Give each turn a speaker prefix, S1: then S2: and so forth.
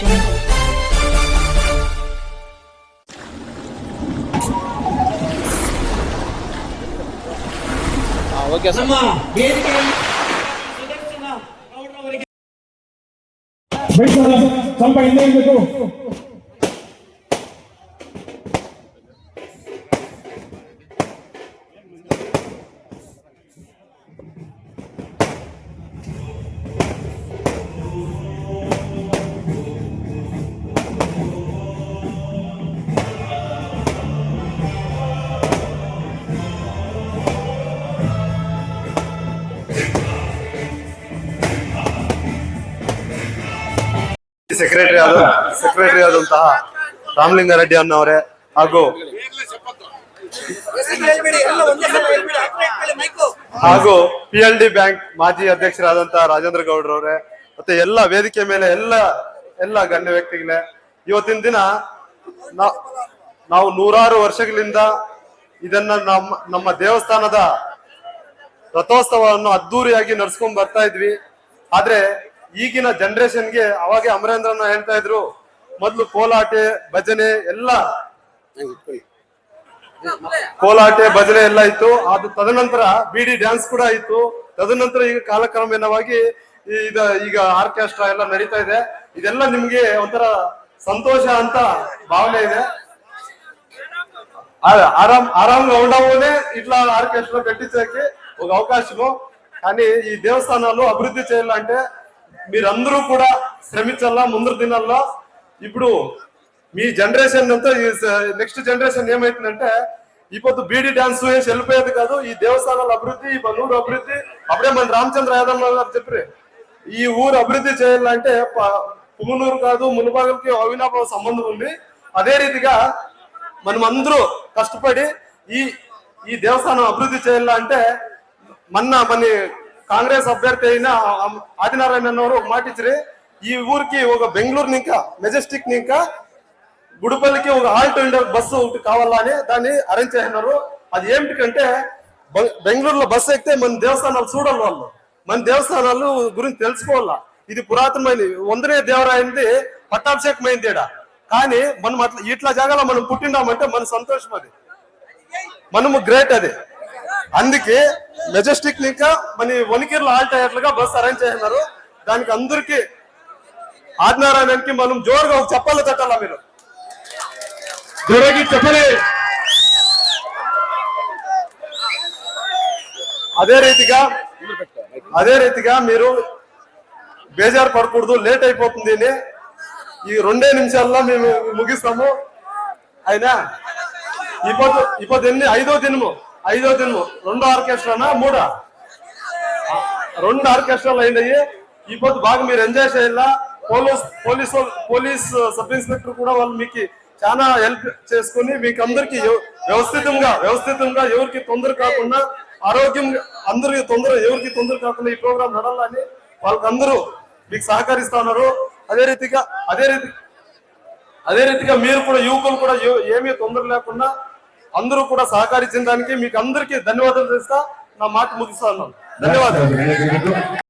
S1: Okay sir.
S2: ಸ್ವಲ್ಪ ಹಿಂದೆ ಇರಬೇಕು.
S3: ಸೆಕ್ರೆಟರಿ ಆದಂತಹ ರಾಮಲಿಂಗಾರೆಡ್ಡಿ ಅನ್ನೋರೆ ಹಾಗೂ PLD ಬ್ಯಾಂಕ್ ಮಾಜಿ ಅಧ್ಯಕ್ಷರಾದಂತಹ ರಾಜೇಂದ್ರ ಗೌಡ್ರವ್ರೆ ಮತ್ತೆ ಎಲ್ಲ ವೇದಿಕೆ ಮೇಲೆ ಎಲ್ಲ ಗಣ್ಯ ವ್ಯಕ್ತಿಗಳೇ, ಇವತ್ತಿನ ದಿನ ನಾವು ನೂರಾರು ವರ್ಷಗಳಿಂದ ಇದನ್ನ ನಮ್ಮ ದೇವಸ್ಥಾನದ ರಥೋತ್ಸವವನ್ನು ಅದ್ದೂರಿಯಾಗಿ ನಡ್ಸ್ಕೊಂಡ್ ಬರ್ತಾ ಇದ್ವಿ. ಆದ್ರೆ ಈಗಿನ ಜನರೇಷನ್ಗೆ ಅವಾಗೆ ಅಮರೇಂದ್ರನ ಹೇಳ್ತಾ ಇದ್ರು, ಮೊದ್ಲು ಕೋಲಾಟೆ ಭಜನೆ ಎಲ್ಲ ಇತ್ತು. ಅದು ತದನಂತರ ಬಿಡಿ ಡ್ಯಾನ್ಸ್ ಕೂಡ ಇತ್ತು. ತದನಂತರ ಈಗ ಕಾಲಕ್ರಮೇಣವಾಗಿ ಈಗ ಆರ್ಕೆಸ್ಟ್ರಾ ಎಲ್ಲ ನಡೀತಾ ಇದೆ. ಇದೆಲ್ಲ ನಿಮ್ಗೆ ಒಂಥರ ಸಂತೋಷ ಅಂತ ಭಾವನೆ ಇದೆ. ఆరాంగా ఉండవునే ఇట్లా ఆర్కెస్ట్రా పెట్టించకి ఒక అవకాశము. కానీ ఈ దేవస్థానాలు అభివృద్ధి చేయాలంటే మీరందరూ కూడా శ్రమించాలా. ముందు దినాల్లో ఇప్పుడు మీ జనరేషన్ అంతా నెక్స్ట్ జనరేషన్ ఏమైతుందంటే ఇప్పుడు బీడీ డాన్స్ వేసి వెళ్ళిపోయేది కాదు. ఈ దేవస్థానాల అభివృద్ధి, ఈ బనూరు అభివృద్ధి, అప్పుడే మన రామచంద్ర యాదవ్ గారు చెప్పారు, ఈ ఊరు అభివృద్ధి చేయాలంటే పుంగనూరు కాదు మునుబాగులకి అవినాభావ సంబంధం ఉంది. అదే రీతిగా మనం అందరూ కష్టపడి ఈ దేవస్థానం అభివృద్ధి చేయాలంటే మన కాంగ్రెస్ అభ్యర్థి అయిన ఆదినారాయణ అన్నవారు ఒక మాట ఇచ్చారు, ఈ ఊరికి ఒక బెంగళూరు ఇంకా మెజెస్టిక్ ఇంకా గుడిపల్లికి ఒక ఆల్ ఇండియా బస్సు ఒకటి కావాలని దాన్ని అరేంజ్ చేసినారు. అది ఏమిటికంటే బెంగళూరులో బస్సు ఎక్కితే మన దేవస్థానాలు చూడాలి, వాళ్ళు మన దేవస్థానాలు గురించి తెలుసుకోవాలా. ఇది పురాతనమైనది, వందనే దేవరాయింది పట్టాభిషేకమైంది ఈడ. కానీ మనం అట్లా ఇట్లా జాగాలో మనం పుట్టినామంటే మన సంతోషం, అది మనము గ్రేట్. అది అందుకే మెజెస్టిక్ ఇంకా మన వణికిర్లో ఆల్ట్ అయ్యేట్లుగా బస్సు అరేంజ్ చేసినారు. దానికి అందరికి ఆదినారాయణకి మనం జోరుగా ఒక చెప్పాలి తట్టాలా, మీరు జోరుగా చెప్పలే. అదే రీతిగా మీరు బేజారు పడకూడదు, లేట్ అయిపోతుంది అని. ఈ 2 నిమిషాల్లో మేము ముగిస్తాము. అయినా ఇప్పుడు ఎన్ని ఐదో దినము 2 ఆర్కెస్ట్రానా 3 2 ఆర్కెస్ట్రాలు అయినాయి. ఇప్పుడు బాగా మీరు ఎంజాయ్ చేయాలా. పోలీస్ సబ్ ఇన్స్పెక్టర్ కూడా వాళ్ళు మీకు చాలా హెల్ప్ చేసుకుని మీకు అందరికి వ్యవస్థితంగా ఎవరికి తొందర కాకుండా, ఆరోగ్యంగా అందరికి ఎవరికి తొందర కాకుండా ఈ ప్రోగ్రాం నడాలని వాళ్ళకందరూ మీకు సహకరిస్తా ఉన్నారు. అదే రీతిగా మీరు కూడా యువకులు కూడా ఏమీ తొందర లేకుండా అందరూ కూడా సహకరించిన దానికి మీకు అందరికీ ధన్యవాదాలు చేస్తా. నా మాట ముగిస్తా ఉన్నాను. ధన్యవాదాలు.